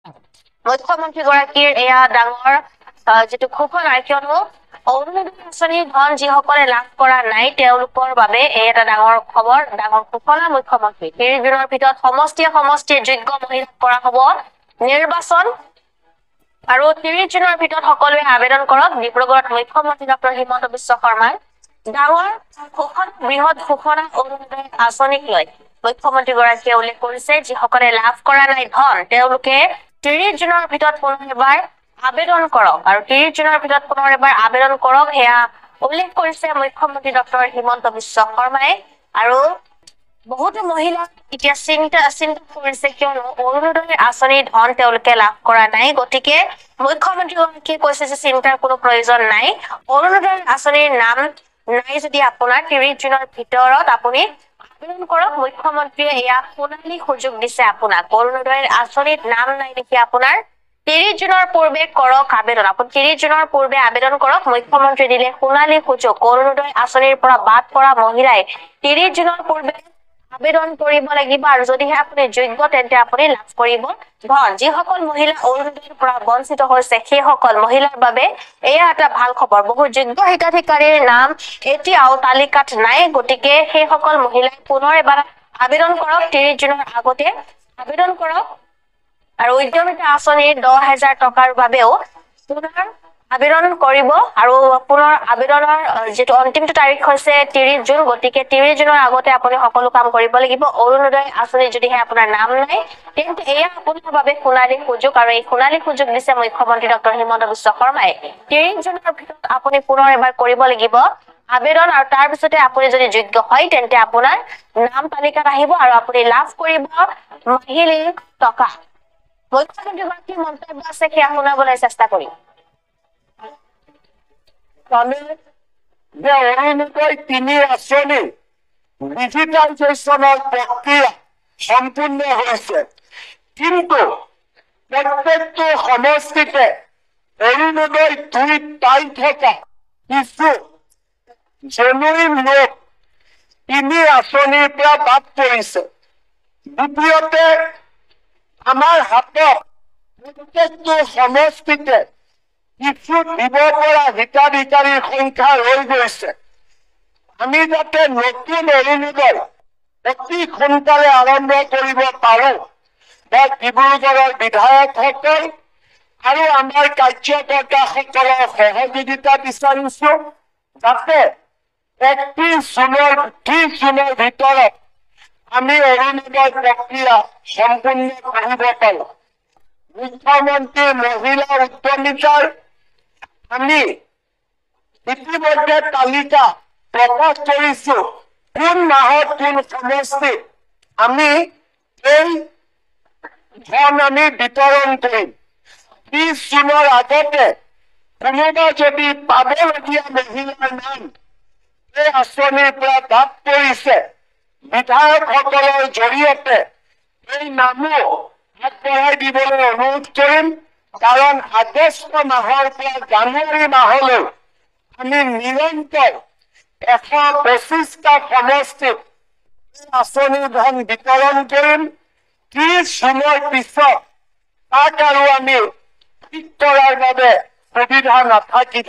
মুখ্যমন্ত্ৰীগৰাকীৰ এয়া ডাঙৰ যেটো ঘোষণা কিয়নো অৰুণোদয় আঁচনিৰ ধন যিসকলে লাভ কৰা নাই তেওঁলোকৰ বাবে এই এটা ডাঙৰ খবৰ ডাঙৰ ঘোষণা মুখ্যমন্ত্ৰী 30 দিনৰ ভিতৰত সমষ্টিয়ে যোগ্য মহিলাক কৰা হ'ব নিৰ্বাচন আৰু 30 দিনৰ ভিতৰত সকলোৱে আবেদন কৰক ডিব্ৰুগড়ত মুখ্যমন্ত্ৰী ডক্টৰ হিমন্ত বিশ্ব শৰ্মাৰ ডাঙৰ ঘোষণা বৃহৎ ঘোষণা অৰুণোদয় আঁচনিক লৈ মুখ্যমন্ত্ৰীগৰাকীয়ে উল্লেখ কৰিছে যিসকলে লাভ কৰা নাই ধন তেওঁলোকে 30 দিনৰ ভিতৰত পুনৰ এবাৰ আবেদন কৰক আৰু 30 দিনৰ ভিতৰত পুনৰ এবাৰ আবেদন কৰক হেয়া উল্লেখ কৰিছে মুখ্যমন্ত্ৰী ডক্টৰ হিমন্ত বিশ্ব শৰ্মাই আৰু বহুতো মহিলা এতিয়া চিন্তা কৰিছে কিয়নো অৰুণোদয় আঁচনিৰ ধন তেওঁলোকে লাভ কৰা নাই গতিকে মুখ্যমন্ত্ৰীগৰাকীয়ে কৈছে যে চিন্তাৰ কোনো প্ৰয়োজন নাই অৰুণোদয় আঁচনিৰ নাম নাই যদি আপোনাৰ 30 দিনৰ ভিতৰত আপুনি আবেদন কৰক মুখ্যমন্ত্ৰীয়ে এয়া সোণালী সুযোগ দিছে আপোনাক অৰুণোদয় আঁচনিত নাম নাই দেখি আপোনাৰ 30 দিনৰ পূৰ্বে কৰক আবেদন আপুনি 30 দিনৰ পূৰ্বে আবেদন কৰক মুখ্যমন্ত্ৰী দিলে সোণালী সুযোগ অৰুণোদয় আঁচনিৰ পৰা বাদ পৰা মহিলাই 30 দিনৰ পূৰ্বে আবেদন কৰিব লাগিব আৰু যদিহে আপুনি যোগ্য তেন্তে আপুনি লাভ কৰিব ধন যিসকল মহিলা অৰুণোদয়ৰ পৰা বঞ্চিত হৈছে সেইসকল মহিলাৰ বাবে এয়া এটা ভাল খবৰ বহু যোগ্য হিতাধিকাৰীৰ নাম এতিয়াও তালিকাত নাই গতিকে সেইসকল মহিলাই পুনৰ এবাৰ আবেদন কৰক 30 দিনৰ আগতে আবেদন কৰক আৰু উদ্যমিতা আঁচনিৰ 10,000 টকাৰ বাবেও পুনৰ আবেদন কৰিব আৰু পুনৰ আবেদনৰ যেটো অন্তিম তাৰিখ হৈছে 30 জুন গতিকে 30 জুনৰ আগতে আপুনি সকলো কাম কৰিব লাগিব অৰুণোদয় আঁচনি যদিহে আপোনাৰ নাম নাই তেন্তে এয়া আপোনাৰ বাবে সোণালী সুযোগ আৰু এই সোণালী সুযোগ দিছে মুখ্যমন্ত্ৰী ডক্টৰ হিমন্ত বিশ্ব শৰ্মাই 30 জুনৰ ভিতৰত আপুনি পুনৰ এবাৰ কৰিব লাগিব আবেদন আৰু তাৰ পিছতে আপুনি যদি যোগ্য হয় তেন্তে আপোনাৰ নাম তালিকাত আহিব আৰু আপুনি লাভ কৰিব মাহিলী টকা মুখ্যমন্ত্ৰীগৰাকীৰ মন্তব্য আছে সেয়া শুনাবলৈ চেষ্টা কৰিম অৰুণোদয় 3 আঁচনি ডিজিটাইজেশ্যনৰ প্ৰক্ৰিয়া সম্পূৰ্ণ হৈছে কিন্তু প্ৰত্যেকটো সমষ্টিতে অৰুণোদয় 2 পাই থকা কিছু জেনুইন লোক 3 আঁচনিৰ পৰা বাদ পৰিছে দ্বিতীয়তে আমাৰ হাতত প্ৰত্যেকটো সমষ্টিতে কিছু দিব পৰা হিতাধিকাৰীৰ সংখ্যা ৰৈ গৈছে আমি যাতে নতুন অৰুণোদয় অতি সোনকালে আৰম্ভ কৰিব পাৰোঁ বা ডিব্ৰুগড়ৰ বিধায়কসকল আৰু আমাৰ কাৰ্যকৰ্তাসকলৰ সহযোগিতা বিচাৰিছোঁ যাতে 30 জুনৰ ভিতৰত আমি অৰুণোদয় প্ৰক্ৰিয়া সম্পূৰ্ণ কৰিব পাৰোঁ মুখ্যমন্ত্ৰী মহিলা উদ্যমিতাৰ আমি ইতিমধ্যে তালিকা প্ৰকাশ কৰিছো কোন মাহত কোন সমষ্টিত আমি এই ধন আমি বিতৰণ কৰিম 30 জুনৰ আগতে কোনোবা যদি পাবলগীয়া মহিলাৰ নাম এই আঁচনিৰ পৰা বাদ পৰিছে বিধায়কসকলৰ জৰিয়তে এই নামো আগবঢ়াই দিবলৈ অনুৰোধ কৰিম কাৰণ আগষ্ট মাহৰ পৰা জানুৱাৰী মাহলৈ আমি নিৰন্তৰ 125টা সমষ্টিত আঁচনিৰ ধন বিতৰণ কৰিম 30 জুনৰ পিছত তাক আৰু আমি ঠিক কৰাৰ বাবে সুবিধা নাথাকিব